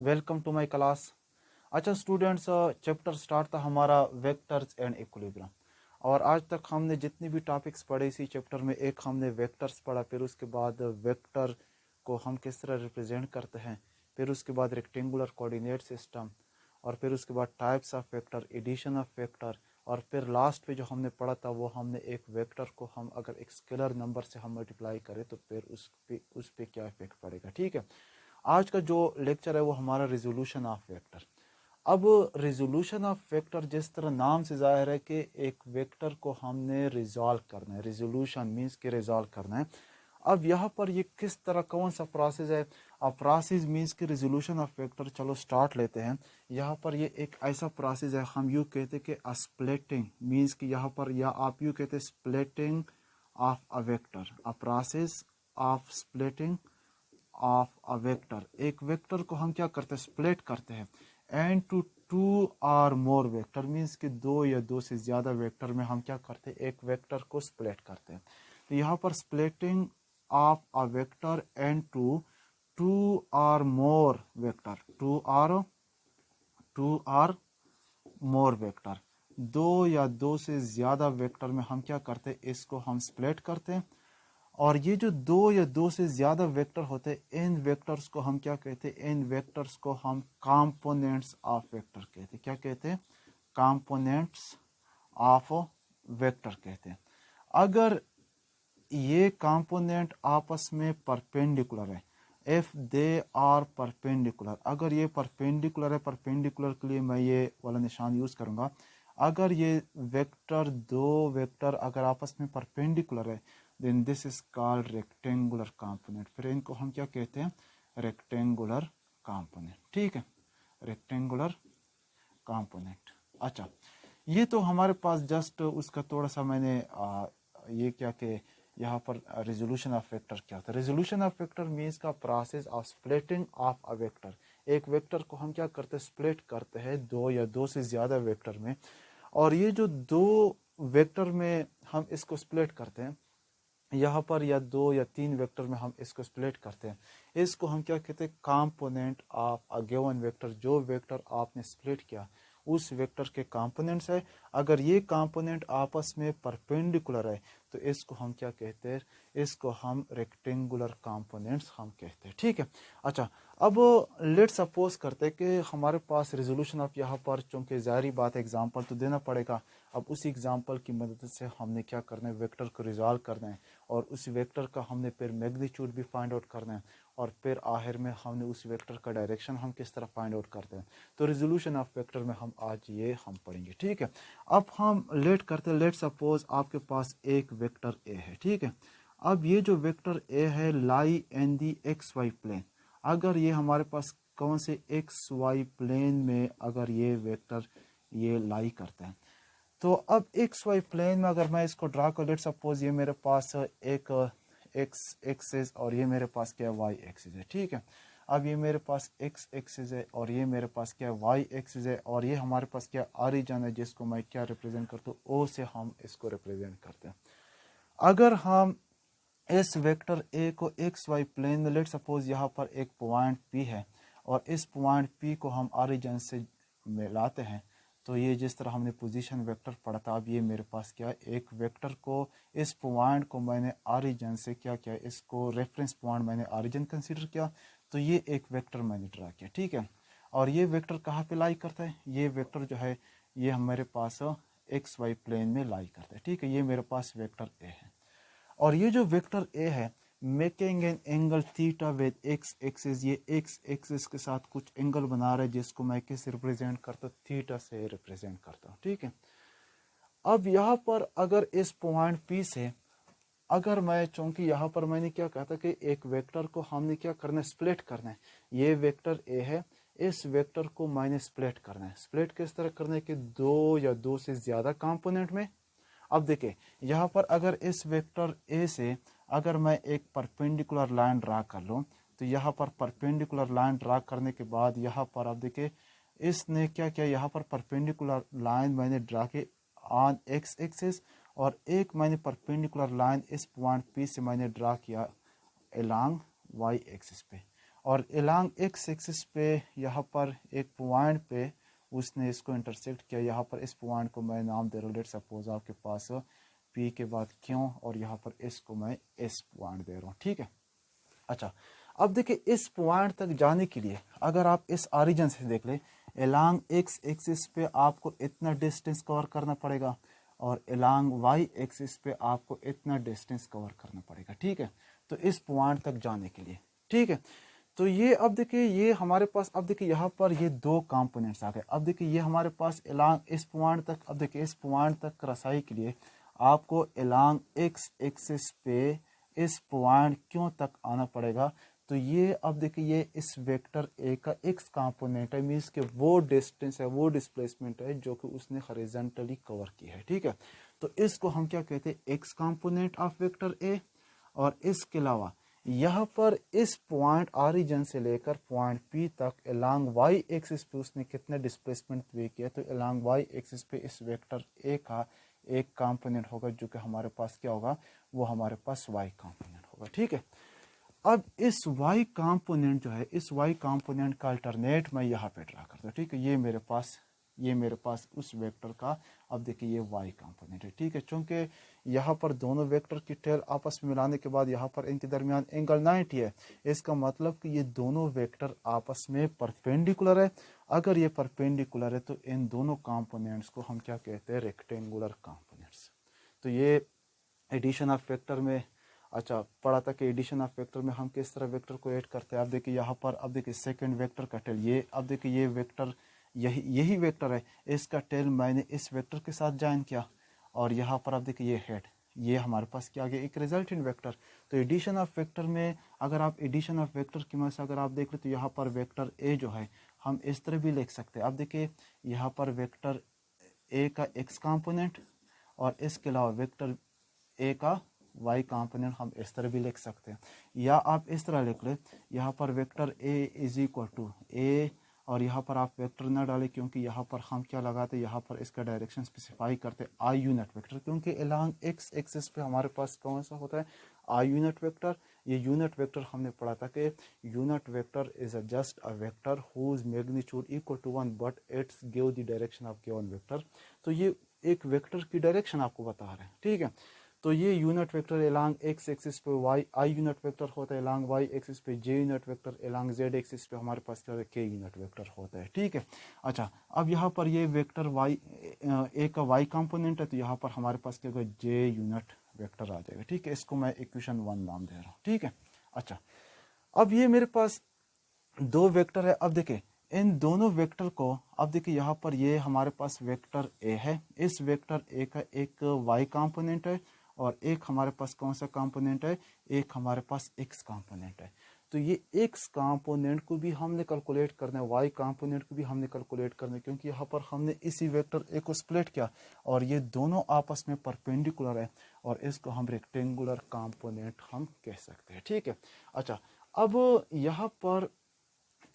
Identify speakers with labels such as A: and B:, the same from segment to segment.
A: Welcome to my class. अच्छा students, chapter start था हमारा वेक्टर्स एंड इक्विलिब्रियम। और आज तक हमने जितनी भी टॉपिक्स पढ़े इसी चैप्टर में, एक हमने वेक्टर्स पढ़ा, फिर उसके बाद वेक्टर को हम किस तरह रिप्रेजेंट करते हैं, फिर उसके बाद रेक्टेंगुलर कोऑर्डिनेट सिस्टम, और फिर उसके बाद types of vector, addition of vector, और फिर लास्ट पे जो हमने पढ़ा था वो हमने एक वेक्टर को हम अगर एक स्केलर नंबर से हम मल्टीप्लाई करें तो फिर उस पे क्या इफेक्ट पड़ेगा। ठीक है, आज का जो लेक्चर है वो हमारा रिजोल्यूशन ऑफ वेक्टर। अब रिजोल्यूशन ऑफ वेक्टर जिस तरह नाम से जाहिर है कि एक वेक्टर को हमने रिजॉल्व करना है, रिजोल्यूशन मीन्स के रिजॉल्व करना है। अब यहाँ पर ये किस तरह कौन सा प्रोसेस है, अब प्रोसेस मीन्स के रिजोल्यूशन ऑफ वेक्टर, चलो स्टार्ट लेते हैं। यहाँ पर ये एक ऐसा प्रोसेस है, हम यूँ कहते हैं कि स्प्लिटिंग मीन्स कि यहाँ पर, या आप यूँ कहते हैं splitting of a vector, a process of splitting of a vector. एक वेक्टर को हम क्या करते हैं, स्प्लिट करते हैं एंड टू टू और मोर वेक्टर मीन्स कि दो या दो से ज्यादा वेक्टर में हम क्या करते हैं, एक वेक्टर को स्प्लिट करते हैं। तो यहाँ पर splitting of a vector and to two और more vector, two or more vector, दो या दो से ज्यादा वेक्टर में हम क्या करते हैं, इसको हम स्प्लिट करते हैं। और ये जो दो या दो से ज्यादा वेक्टर होते हैं, इन वेक्टर्स को हम क्या कहते हैं, इन वेक्टर्स को हम कंपोनेंट्स ऑफ वेक्टर कहते हैं। क्या कहते हैं, कंपोनेंट्स ऑफ वेक्टर कहते हैं। अगर ये कंपोनेंट आपस में परपेंडिकुलर है, इफ दे आर परपेंडिकुलर, अगर ये परपेंडिकुलर है, परपेंडिकुलर के लिए मैं ये वाला निशान यूज करूंगा। अगर ये वेक्टर, दो वेक्टर अगर आपस में परपेंडिकुलर है, then this is called rectangular component. फिर इनको हम क्या कहते हैं, रेक्टेंगुलर कंपोनेंट। ठीक है, रेक्टेंगुलर कंपोनेंट। अच्छा, ये तो हमारे पास जस्ट उसका थोड़ा सा मैंने ये क्या कि यहाँ पर रेजोल्यूशन ऑफ वेक्टर क्या होता है। रेजोल्यूशन ऑफ वेक्टर मीन्स का process of splitting of a vector. एक वेक्टर को हम क्या करते हैं, स्प्लिट करते हैं दो या दो से ज्यादा वेक्टर में। और ये जो दो वेक्टर में हम इसको स्प्लिट करते हैं, यहाँ पर या दो या तीन वेक्टर में हम इसको स्प्लिट करते हैं, इसको हम क्या कहते हैं, component of a given vector. जो वेक्टर आपने स्प्लिट किया उस वेक्टर के कंपोनेंट्स है। अगर ये कंपोनेंट आपस में परपेंडिकुलर है तो इसको हम क्या कहते हैं, इसको हम रेक्टेंगुलर कंपोनेंट्स हम कहते हैं। ठीक है, अच्छा अब लेट सपोज करते हैं कि हमारे पास रेजोल्यूशन ऑफ, यहाँ पर चूंकि जारी बात है एग्जाम्पल तो देना पड़ेगा। अब उस एग्जाम्पल की मदद से हमने क्या करना है, वेक्टर को रिजॉल्व करना है, और उस वेक्टर का हमने फिर मैग्नीट्यूड भी फाइंड आउट करना है, और फिर आखिर में हमने उस वेक्टर का डायरेक्शन हम किस तरह फाइंड आउट करते हैं। तो रेजोल्यूशन ऑफ वेक्टर में हम आज ये हम पढ़ेंगे। ठीक है, अब हम लेट करते हैं, लेट सपोज आपके पास एक वेक्टर ए है। ठीक है, अब ये जो वेक्टर ए है लाई इन दी एक्स वाई प्लेन। अगर ये हमारे पास कौन से एक्स वाई प्लेन में अगर ये वेक्टर ये लाई करता है, तो अब एक्स वाई प्लेन में अगर मैं इसको ड्रा कर, लेट सपोज ये मेरे पास एक एक्स एक्सिस और ये मेरे पास क्या है, वाई एक्सिस है। ठीक है, अब ये मेरे पास एक्स एक्सिस है और ये मेरे पास क्या है, वाई एक्सिस है, और ये हमारे पास क्या ऑरिजिन है जिसको मैं क्या रिप्रेजेंट करता हूँ, ओ से हम इसको रिप्रेजेंट करते हैं। अगर हम इस वेक्टर ए को एक्स वाई प्लेन में, लेट सपोज यहाँ पर एक पॉइंट पी है और इस पॉइंट पी को हम ऑरिजिन से मिलाते हैं, तो ये जिस तरह हमने पोजीशन वेक्टर पढ़ा था, अब ये मेरे पास क्या है, एक वेक्टर को, इस पॉइंट को मैंने ऑरिजिन से क्या किया, इसको रेफरेंस पॉइंट मैंने ऑरिजिन कंसीडर किया, तो ये एक वेक्टर मैंने ड्रा किया। ठीक है, और ये वेक्टर कहाँ पे लाई करता है, ये वेक्टर जो है ये हमारे पास एक्स वाई प्लेन में लाई करता है। ठीक है, ये मेरे पास वेक्टर ए है, और ये जो वेक्टर ए है making an angle theta with x axis, ये एक्स एक्सिस के साथ कुछ एंगल बना रहा है जिसको मैं किस रिप्रेजेंट करता हूँ, थीटा से रिप्रेजेंट करता हूँ। ठीक है, अब यहाँ पर अगर इस पॉइंट पी से, अगर मैं, चूंकि यहाँ पर मैंने क्या कहा था कि एक वेक्टर को हमने क्या करना है, स्प्लिट करना है। ये वेक्टर ए है, इस वेक्टर को मैंने स्प्लिट करना है। स्प्लिट किस तरह करना है कि दो या दो से ज्यादा कंपोनेंट में। अब देखिए यहाँ पर अगर इस वेक्टर ए से अगर मैं एक परपेंडिकुलर लाइन ड्रा कर लूँ, तो यहाँ पर परपेंडिकुलर लाइन ड्रा करने के बाद यहाँ पर अब देखिए इसने क्या किया, यहाँ पर परपेंडिकुलर लाइन मैंने ड्रा की ऑन एक्स एक्सिस, और एक मैंने परपेंडिकुलर लाइन इस पॉइंट पी से मैंने ड्रा किया अलोंग वाई एक्सिस पे। और एलांग एक्स एक्सिस पे यहाँ पर एक पॉइंट पे उसने इसको इंटरसेक्ट किया। यहाँ पर इस पॉइंट को मैं नाम दे रहा हूँ, लेट सपोज आपके पास पी के बाद क्यों, और यहाँ पर इसको मैं एस पॉइंट दे रहा हूँ, ठीक है। अच्छा, अब देखिए इस पॉइंट तक जाने के लिए अगर आप इस ऑरिजिन से देख ले, एलांग एक्स एक्सिस पे आपको इतना डिस्टेंस कवर करना पड़ेगा और एलांग वाई एक्सिस पे आपको इतना डिस्टेंस कवर करना पड़ेगा, ठीक है। तो इस पॉइंट तक जाने के लिए, ठीक है। तो ये अब देखिए ये हमारे पास, अब देखिए यहाँ पर ये दो कंपोनेंट्स आ गए। अब देखिए ये हमारे पास एलांग इस पॉइंट तक, अब देखिए इस पॉइंट तक रसाई के लिए आपको एलांग एक्स एक्सिस पे इस पॉइंट क्यों तक आना पड़ेगा। तो ये अब देखिए ये इस वेक्टर ए का एक्स कंपोनेंट है, मीन्स के वो डिस्टेंस है, वो डिस्प्लेसमेंट है जो कि उसने हॉरिजॉन्टली कवर की है, ठीक है। तो इसको हम क्या कहते हैं, x component of vector A. और इसके अलावा यहाँ पर इस पॉइंट ऑरिजिन से लेकर पॉइंट पी तक अलोंग वाई एक्सिस पे उसने कितने डिस्प्लेसमेंट वे किया, तो अलोंग वाई एक्सिस पे इस वेक्टर ए का एक कंपोनेंट होगा जो कि हमारे पास क्या होगा, वो हमारे पास वाई कंपोनेंट होगा, ठीक है। अब इस वाई कंपोनेंट जो है, इस वाई कंपोनेंट का अल्टरनेट मैं यहाँ पे ड्रा करता हूँ, ठीक है। ये मेरे पास उस वेक्टर का, अब देखिए ये वाई कंपोनेंट है, ठीक है। चूंकि यहाँ पर दोनों वेक्टर की टेल आपस में मिलाने के बाद यहाँ पर इनके दरमियान एंगल 90 है, इसका मतलब कि ये दोनों वेक्टर आपस में परपेंडिकुलर है। अगर ये परपेंडिकुलर है तो इन दोनों कंपोनेंट्स को हम क्या कहते हैं, रेक्टेंगुलर कंपोनेंट्स। तो ये एडिशन ऑफ वेक्टर में, अच्छा पढ़ा था कि एडिशन ऑफ वेक्टर में हम किस तरह वेक्टर को ऐड करते हैं। अब देखिए यहाँ पर, अब देखिए सेकंड वेक्टर का टेल ये, अब देखिए ये वेक्टर यही वेक्टर है, इसका टेल मैंने इस वेक्टर के साथ ज्वाइन किया और यहाँ पर अब देखिए ये हेड, ये हमारे पास क्या आ गया, एक रिजल्टेंट वेक्टर। तो एडिशन ऑफ वेक्टर में अगर आप एडिशन ऑफ वेक्टर की मदद से अगर आप देख ले तो यहाँ पर वेक्टर ए जो है हम इस तरह भी लिख सकते हैं। अब देखिए यहाँ पर वेक्टर ए का एक्स कंपोनेंट और इसके अलावा वेक्टर ए का वाई कंपोनेंट हम इस तरह भी लिख सकते हैं, या आप इस तरह लिख ले, यहाँ पर vector A is equal to A, और यहाँ पर आप वेक्टर ना डालें क्योंकि यहाँ पर हम क्या लगाते हैं, यहाँ पर इसका डायरेक्शन स्पेसिफाई करते हैं आई यूनिट वेक्टर, क्योंकि अलोंग एक्स एक्सिस पे हमारे पास कौन सा होता है, आई यूनिट वेक्टर। ये यूनिट वेक्टर हमने पढ़ा था कि unit vector is just a vector whose magnitude equal to 1 but it's give the direction of given vector. तो ये एक वेक्टर की डायरेक्शन आपको बता रहे हैं, ठीक है। तो ये unit vector along X axis पे वाई आई यूनिट वेक्टर होता है, अलोंग वाई एक्सिस पे J unit vector, along Z axis पे हमारे पास क्या के यूनिट वेक्टर होता है, ठीक है। अच्छा, अब यहाँ पर ये वेक्टर वाई ए का वाई कंपोनेंट है, तो यहाँ पर हमारे पास क्या होगा, जे यूनिट वेक्टर आ जाएगा, ठीक है। इसको मैं इक्वेशन 1 नाम दे रहा हूँ, ठीक है। अच्छा, अब ये मेरे पास दो वेक्टर है। अब देखिए इन दोनों वेक्टर को, अब देखिए यहाँ पर ये हमारे पास वेक्टर ए है, इस वेक्टर ए का एक वाई कंपोनेंट है और एक हमारे पास कौन सा कंपोनेंट है, एक हमारे पास एक्स कंपोनेंट है। तो ये एक्स कंपोनेंट को भी हमने कैलकुलेट करना है, वाई कंपोनेंट को भी हमने कैलकुलेट करना है, क्योंकि यहाँ पर हमने इसी वेक्टर ए को स्प्लिट किया और ये दोनों आपस में परपेंडिकुलर है और इसको हम रेक्टेंगुलर कंपोनेंट हम कह सकते हैं, ठीक है। अच्छा, अब यहाँ पर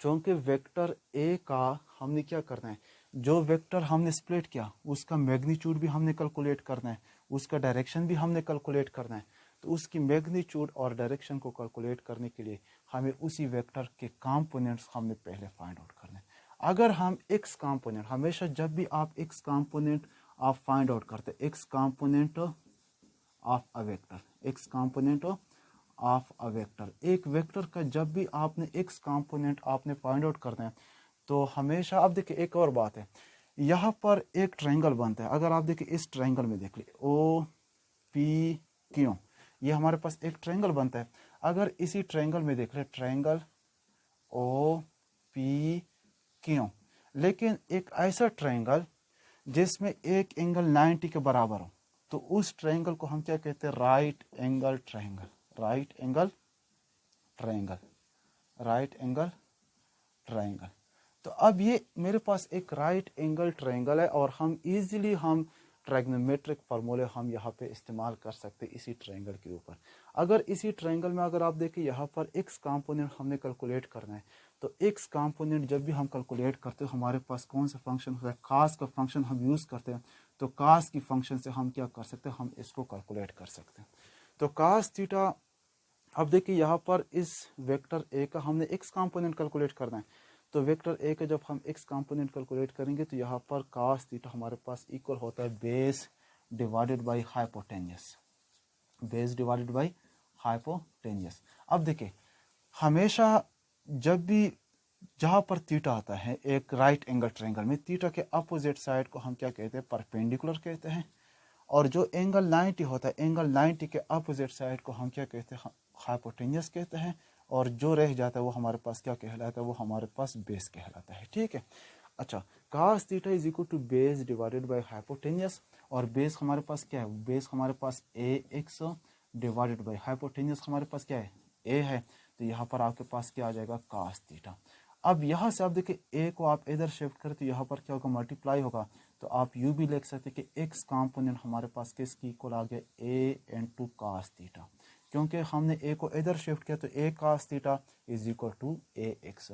A: चूंकि वेक्टर ए का हमने क्या करना है, जो वेक्टर हमने स्प्लिट किया उसका मैग्नीट्यूड भी हमने कैलकुलेट करना है, उसका डायरेक्शन भी हमने कैलकुलेट करना है। तो उसकी मैग्नीट्यूड और डायरेक्शन को कैलकुलेट करने के लिए हमें उसी वेक्टर के कंपोनेंट्स हमने पहले फाइंड आउट करने हैं। अगर हम एक्स कंपोनेंट, हमेशा जब भी आप एक्स कंपोनेंट आप फाइंड आउट करते, x component of a vector, x component of a vector, एक वेक्टर का जब भी आपने एक्स कंपोनेंट आपने फाइंड आउट करना है तो हमेशा, अब देखिए एक और बात है, यहाँ पर एक ट्रायंगल बनता है। अगर आप देखिए इस ट्रायंगल में देख ली ओ पी क्यू, ये हमारे पास एक ट्रायंगल बनता है। अगर इसी ट्रायंगल में देख ले, ट्रायंगल ओ पी क्यू, लेकिन एक ऐसा ट्रायंगल जिसमें एक एंगल 90 के बराबर हो, तो उस ट्रायंगल को हम क्या कहते हैं, right angle triangle, right angle triangle, right angle triangle. तो अब ये मेरे पास एक राइट एंगल ट्रायंगल है और हम इजीली हम ट्रायग्नोमेट्रिक फार्मूले हम यहाँ पे इस्तेमाल कर सकते हैं इसी ट्रायंगल के ऊपर। अगर इसी ट्रायंगल में अगर आप देखें यहाँ पर एक्स कंपोनेंट हमने कैलकुलेट करना है, तो एक्स कंपोनेंट जब भी हम कैलकुलेट करते हैं हमारे पास कौन सा फंक्शन होता है, कास का फंक्शन हम यूज़ करते हैं। तो कास की फंक्शन से हम क्या कर सकते हैं, हम इसको कैलकुलेट कर सकते हैं। तो कास थीटा अब देखिए यहाँ पर इस वेक्टर ए का हमने एक्स कंपोनेंट कैलकुलेट करना है, तो वेक्टर ए का जब हम एक्स कंपोनेंट कैलकुलेट करेंगे तो यहाँ पर cos थीटा हमारे पास इक्वल होता है base divided by hypotenuse, base divided by hypotenuse. अब देखिए हमेशा जब भी जहाँ पर थीटा आता है एक राइट एंगल ट्रायंगल में, थीटा के अपोजिट साइड को हम क्या कहते हैं, परपेंडिकुलर कहते हैं, और जो एंगल 90 होता है, एंगल 90 के अपोजिट साइड को हम क्या कहते हैं, हाइपोटेन्यूस कहते हैं, और जो रह जाता है वो हमारे पास क्या कहलाता है, वो हमारे पास बेस कहलाता है। ठीक है, अच्छा, cos theta is equal to base divided by hypotenuse, और बेस हमारे पास क्या है, बेस हमारे पास A X divided by hypotenuse हमारे पास क्या है, ए है, तो यहाँ पर आपके पास क्या आ जाएगा, cos थीटा। अब यहाँ से आप देखिए ए को आप इधर शिफ्ट करें तो यहाँ पर क्या होगा, मल्टीप्लाई होगा, तो आप यू भी लिख सकते हैं कि एक्स कंपोनेंट हमारे पास किसकी इक्वल आ गया, ए इनटू cos थीटा, क्योंकि हमने ए को इधर शिफ्ट किया तो A cos theta is equal to A X,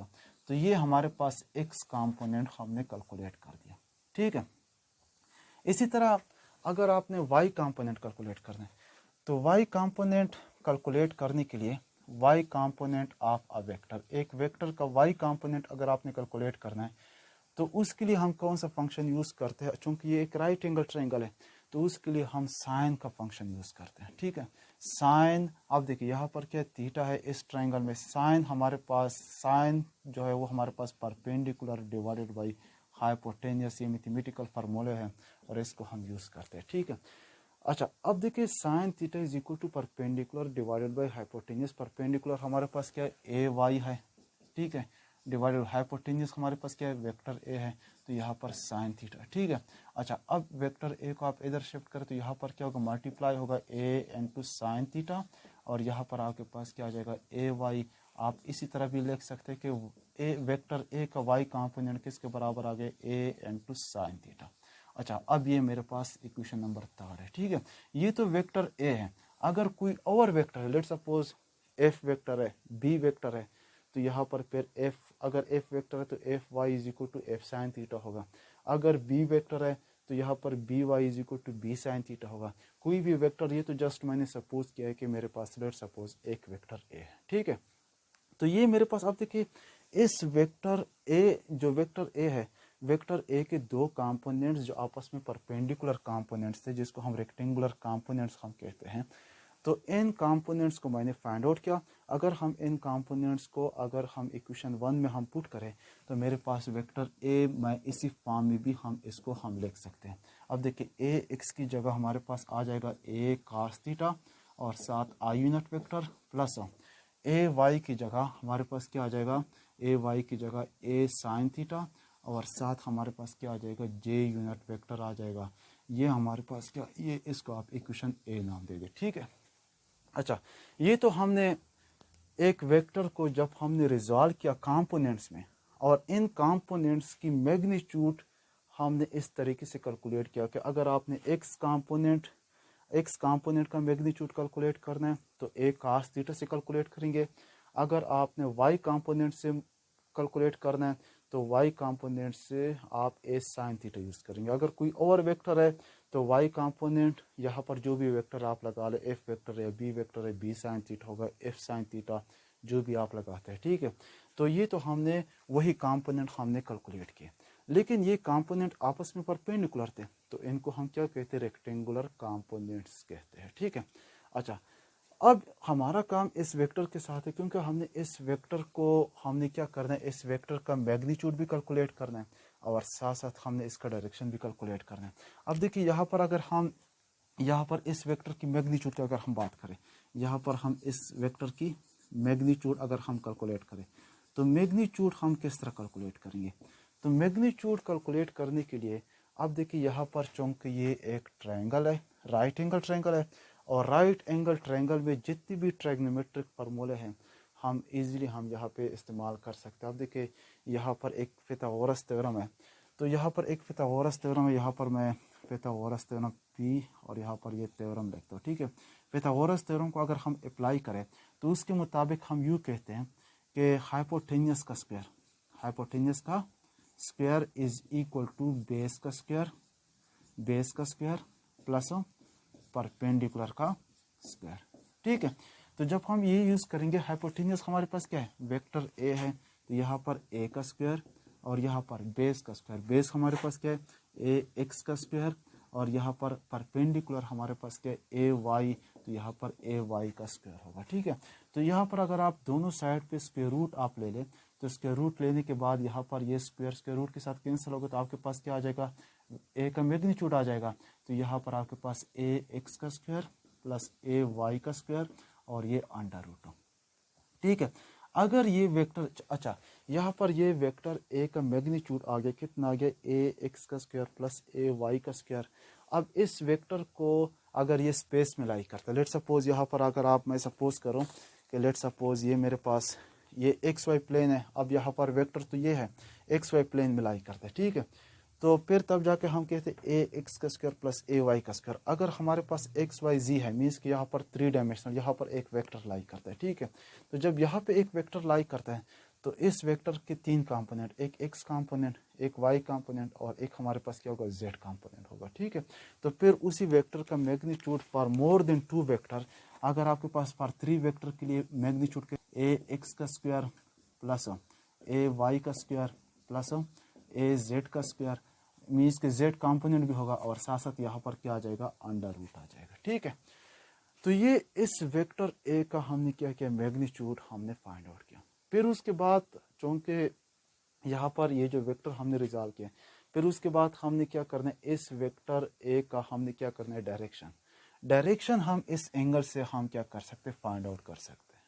A: तो ये हमारे पास एक्स कंपोनेंट हमने कैलकुलेट कर दिया। ठीक है, इसी तरह अगर आपने वाई कंपोनेंट कैलकुलेट करना है तो वाई कंपोनेंट कैलकुलेट करने के लिए Y component of a vector, एक वेक्टर का वाई कंपोनेंट अगर आपने कैलकुलेट करना है तो उसके लिए हम कौन सा फंक्शन यूज़ करते हैं, चूंकि ये एक राइट एंगल ट्रायंगल है तो उसके लिए हम साइन का फंक्शन यूज़ करते हैं। ठीक है, साइन, अब देखिए यहाँ पर क्या थीटा है इस ट्रायंगल में, साइन हमारे पास, साइन जो है वो हमारे पास परपेंडिकुलर डिवाइडेड बाई हाइपोटेन्यूस, ये मैथमेटिकल फार्मूला है और इसको हम यूज़ करते हैं। ठीक है, अच्छा, अब देखिए sine theta is equal to perpendicular divided by hypotenuse, perpendicular हमारे पास क्या है, ए वाई है, ठीक है, डिवाइडेड हाइपोटेन्यूस हमारे पास क्या है, वेक्टर ए है, तो यहाँ पर साइन थीटा। ठीक है, अच्छा, अब वेक्टर ए को आप इधर शिफ्ट करें तो यहाँ पर क्या होगा, मल्टीप्लाई होगा ए इनटू साइन थीटा, और यहाँ पर आपके पास क्या आ जाएगा, ए वाई। आप इसी तरह भी लिख सकते हैं कि ए वेक्टर ए का वाई कंपोनेंट किसके बराबर आ गया, ए इनटू साइन थीटा। अच्छा, अब ये मेरे पास इक्वेशन नंबर 3 है। ठीक है, ये तो वेक्टर ए है, अगर कोई और वेक्टर है, लेट सपोज एफ वेक्टर है, बी वेक्टर है, तो यहाँ पर फिर एफ, अगर एफ वेक्टर है तो F Y is equal to F sine theta होगा, अगर बी वेक्टर है तो यहाँ पर B Y is equal to B sine theta होगा, कोई भी वेक्टर, ये तो जस्ट मैंने सपोज किया है कि मेरे पास लेट सपोज एक वेक्टर ए है। ठीक है, तो ये मेरे पास, अब देखिए इस वेक्टर ए, जो वेक्टर ए है, वेक्टर ए के दो कंपोनेंट्स जो आपस में परपेंडिकुलर कंपोनेंट्स थे, जिसको हम रेक्टेंगुलर कंपोनेंट्स हम कहते हैं, तो इन कंपोनेंट्स को मैंने फाइंड आउट किया। अगर हम इन कंपोनेंट्स को अगर हम इक्वेशन 1 में हम पुट करें तो मेरे पास वेक्टर ए, मैं इसी फॉर्म में भी हम इसको हम लिख सकते हैं। अब देखिए ए एक्स की जगह हमारे पास आ जाएगा ए cos थीटा, और साथ I unit vector plus A Y की जगह हमारे पास क्या आ जाएगा, ए वाई की जगह ए साइन थीटा, और साथ हमारे पास क्या आ जाएगा, जे यूनिट वेक्टर आ जाएगा। ये हमारे पास क्या, ये इसको आप इक्वेशन ए नाम दे दे। ठीक है, अच्छा, ये तो हमने एक वेक्टर को जब हमने रिजॉल्व किया कंपोनेंट्स में, और इन कंपोनेंट्स की मैग्नीट्यूड हमने इस तरीके से कैलकुलेट किया कि अगर आपने एक्स कंपोनेंट का मैग्नीट्यूड कैलकुलेट करना है तो ए cos थीटा से कैलकुलेट करेंगे, अगर आपने वाई कंपोनेंट से कैलकुलेट करना है तो वाई कंपोनेंट से आप ए साइन थीटा यूज़ करेंगे, अगर कोई और वेक्टर है तो वाई कंपोनेंट यहाँ पर जो भी वेक्टर आप लगा ले, एफ वेक्टर है, बी वेक्टर है, बी साइन थीटा होगा, एफ साइन थीटा, जो भी आप लगाते हैं। ठीक है, तो ये तो हमने वही कंपोनेंट हमने कैलकुलेट किए, लेकिन ये कंपोनेंट आपस में परपेंडिकुलर थे तो इनको हम क्या कहते हैं, रेक्टेंगुलर कंपोनेंट्स कहते हैं। ठीक है, अच्छा, अब हमारा काम इस वेक्टर के साथ है, क्योंकि हमने इस वेक्टर को हमने क्या करना है, इस वेक्टर का मैग्नीट्यूड भी कैलकुलेट करना है और साथ साथ हमने इसका डायरेक्शन भी कैलकुलेट करना है। अब देखिए यहाँ पर अगर हम यहाँ पर इस वेक्टर की मैग्नीट्यूड की अगर हम बात करें, यहाँ पर हम इस वेक्टर की मैग्नीट्यूड अगर हम कैलकुलेट करें तो मैग्नीट्यूड हम किस तरह कैलकुलेट करेंगे, तो मैग्नीट्यूड कैलकुलेट करने के लिए अब देखिए यहाँ पर चूंकि ये एक ट्रायंगल है, राइट एंगल ट्रायंगल है, और राइट एंगल ट्रायंगल में जितनी भी ट्रायग्नोमेट्रिक फार्मूले हैं हम इजीली हम यहाँ पे इस्तेमाल कर सकते हैं। अब देखिए यहाँ पर एक पिथागोरस थ्योरम है, तो यहाँ पर एक पिथागोरस थ्योरम है, यहाँ पर मैं पिथागोरस थ्योरम पी और यहाँ पर ये थ्योरम लिखता हूँ। ठीक है, पिथागोरस थ्योरम को अगर हम अप्लाई करें तो उसके मुताबिक हम यूँ कहते हैं कि हाइपोटेन्यूस का स्क्वायर, हाइपोटेन्यूस का square is equal to base का स्क्वायर, बेस का स्क्वायर प्लस परपेंडिकुलर का स्क्वायर। ठीक है, तो जब हम ये यूज़ करेंगे, हाइपोटेन्यूस हमारे पास क्या है, वेक्टर ए है, तो यहाँ पर ए का स्क्वायर और यहाँ पर बेस का स्क्वायर, बेस हमारे पास क्या है, ए एक्स का स्क्वायर, और यहाँ पर परपेंडिकुलर हमारे पास क्या है, ए वाई, तो यहाँ पर ए वाई का स्क्वायर होगा। ठीक है, तो यहाँ पर अगर आप दोनों साइड पे स्क्वायर रूट आप ले लें, तो स्क्वायर रूट लेने के बाद यहाँ पर ये स्क्वायर रूट के साथ कैंसिल होगा, तो आपके पास क्या आ जाएगा, ए का मैग्नीट्यूड आ जाएगा। तो यहाँ पर आपके पास ए एक्स का स्क्वायर प्लस ए वाई का स्क्वायर और ये अंडर रूट। ठीक है, अगर ये वेक्टर, अच्छा यहाँ पर ये वेक्टर ए का मैग्नीट्यूड आ गया, कितना आ गया, ए एक्स का स्क्वायर प्लस ए वाई का स्क्वायर। अब इस वेक्टर को अगर ये स्पेस में लाई करता है, लेट सपोज यहाँ पर अगर आप, मैं सपोज करूँ कि लेट सपोज ये मेरे पास ये एक्स वाई प्लेन है, अब यहाँ पर वेक्टर तो ये है एक्स वाई प्लेन में लाई करता है। ठीक है, तो फिर तब जाके हम कहते हैं ए एक्स का स्क्वायर प्लस ए वाई का स्क्वायर। अगर हमारे पास एक्स वाई जी है, मीन्स कि यहाँ पर 3 डायमेंशनल, यहाँ पर एक वेक्टर लाई करता है। ठीक है, तो जब यहाँ पे एक वेक्टर लाई करता है, तो इस वेक्टर के 3 कंपोनेंट, एक एक्स कंपोनेंट, एक वाई कंपोनेंट और एक हमारे पास क्या होगा, जेड कंपोनेंट होगा। ठीक है, तो फिर उसी वेक्टर का magnitude for more than 2 vector, अगर आपके पास फॉर 3 वेक्टर के लिए मैग्नीट्यूड के ए एक्स का स्क्वायर प्लस ए वाई का स्क्वायर प्लस ए जेड का स्क्वायर, मीन्स के जेड कंपोनेंट भी होगा और साथ साथ यहाँ पर क्या आ जाएगा, अंडर रूट आ जाएगा। ठीक है, तो ये इस वेक्टर ए का हमने क्या किया, मैग्नीट्यूड हमने फाइंड आउट किया। फिर उसके बाद चूंकि यहाँ पर ये जो वेक्टर हमने रिजॉल्व किया, फिर उसके बाद हमने क्या करना है, इस वेक्टर ए का हमने क्या करना है, डायरेक्शन। डायरेक्शन हम इस एंगल से हम क्या कर सकते हैं, फाइंड आउट कर सकते हैं।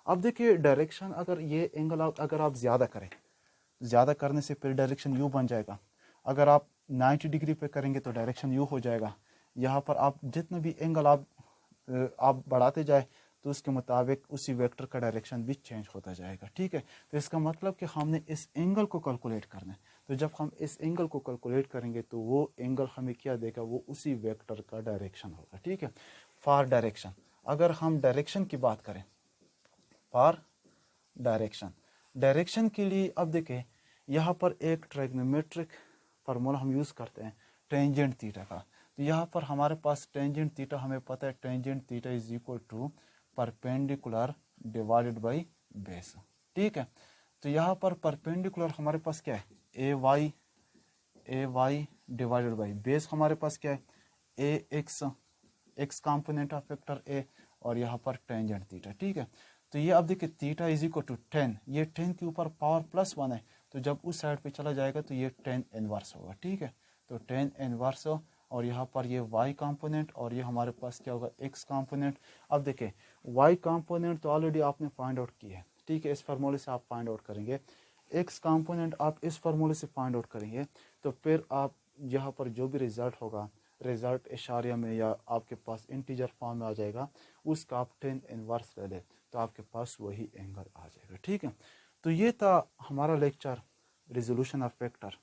A: अब देखिए डायरेक्शन, अगर ये एंगल अगर आप ज़्यादा करें, ज़्यादा करने से फिर डायरेक्शन यू बन जाएगा। अगर आप 90 डिग्री पे करेंगे तो डायरेक्शन यू हो जाएगा। यहाँ पर आप जितना भी एंगल आप बढ़ाते जाए, तो उसके मुताबिक उसी वेक्टर का डायरेक्शन भी चेंज होता जाएगा। ठीक है, तो इसका मतलब कि हमने इस एंगल को कैलकुलेट करना है। तो जब हम इस एंगल को कैलकुलेट करेंगे, तो वो एंगल हमें क्या देगा, वो उसी वेक्टर का डायरेक्शन होगा। ठीक है, फॉर डायरेक्शन, अगर हम डायरेक्शन की बात करें, फॉर डायरेक्शन, डायरेक्शन के लिए अब देखें, यहाँ पर एक ट्रिग्नोमेट्रिक फार्मूला हम यूज़ करते हैं टेंजेंट थीटा का। तो यहाँ पर हमारे पास टेंजेंट थीटा हमें पता है, tangent theta is equal to perpendicular divided by base. ठीक है, तो यहाँ पर परपेंडिकुलर हमारे पास क्या है, A Y divided by base हमारे पास क्या है, A X component of vector A और यहाँ पर टेंजेंट थीटा। ठीक है, तो ये अब देखिए थीटा इज इक्वल टू 10, ये 10 के ऊपर पावर +1 है, तो जब उस साइड पे चला जाएगा तो ये 10 इनवर्स होगा। ठीक है, तो 10 इनवर्स हो, और यहाँ पर ये y कंपोनेंट और ये हमारे पास क्या होगा, x कंपोनेंट। अब देखिए y कंपोनेंट तो ऑलरेडी आपने फाइंड आउट की है। ठीक है, इस फार्मूले से आप फाइंड आउट करेंगे, x कंपोनेंट आप इस फार्मूले से फाइंड आउट करेंगे, तो फिर आप यहाँ पर जो भी रिजल्ट होगा, रिजल्ट इशारिया में या आपके पास इंटीजर फॉर्म में आ जाएगा, उसका आप 10 इनवर्स ले लें, तो आपके पास वही एंगल आ जाएगा। ठीक है, तो ये था हमारा lecture resolution of vector.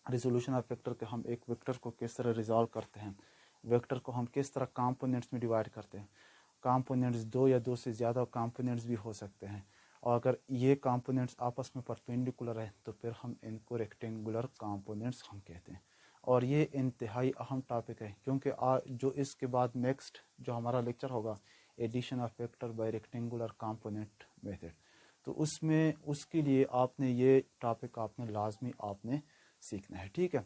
A: Resolution of vector के हम एक वेक्टर को किस तरह रिजॉल्व करते हैं, वेक्टर को हम किस तरह कंपोनेंट्स में डिवाइड करते हैं। कंपोनेंट्स 2 या 2 से ज़्यादा कंपोनेंट्स भी हो सकते हैं, और अगर ये कंपोनेंट्स आपस में परपेंडिकुलर है, तो फिर हम इनको रेक्टेंगुलर कंपोनेंट्स हम कहते हैं। और ये इंतहाई अहम टॉपिक है, क्योंकि जो इसके बाद नेक्स्ट जो हमारा लेक्चर होगा, addition of vector by rectangular component method, तो उसमें उसके लिए आपने ये टॉपिक आपने लाजमी आपने सीखना है। ठीक है,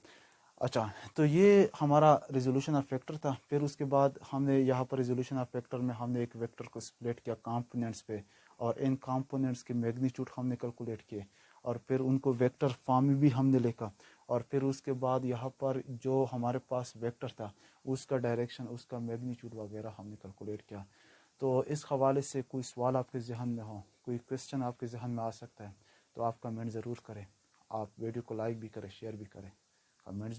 A: अच्छा, तो ये हमारा रिजोल्यूशन ऑफ वेक्टर था। फिर उसके बाद हमने यहाँ पर रिजोल्यूशन ऑफ वेक्टर में हमने एक वेक्टर को स्प्लिट किया कंपोनेंट्स पे, और इन कंपोनेंट्स के मैग्नीट्यूड हमने कैलकुलेट किए, और फिर उनको वेक्टर फॉर्म में भी हमने लिखा, और फिर उसके बाद यहाँ पर जो हमारे पास वेक्टर था, उसका डायरेक्शन, उसका मैग्नीट्यूड वगैरह हमने कैलकुलेट किया। तो इस हवाले से कोई सवाल आपके जहन में हो, कोई क्वेश्चन आपके जहन में आ सकता है, तो आप कमेंट ज़रूर करें। आप वीडियो को लाइक भी करें, शेयर भी करें, कमेंट्स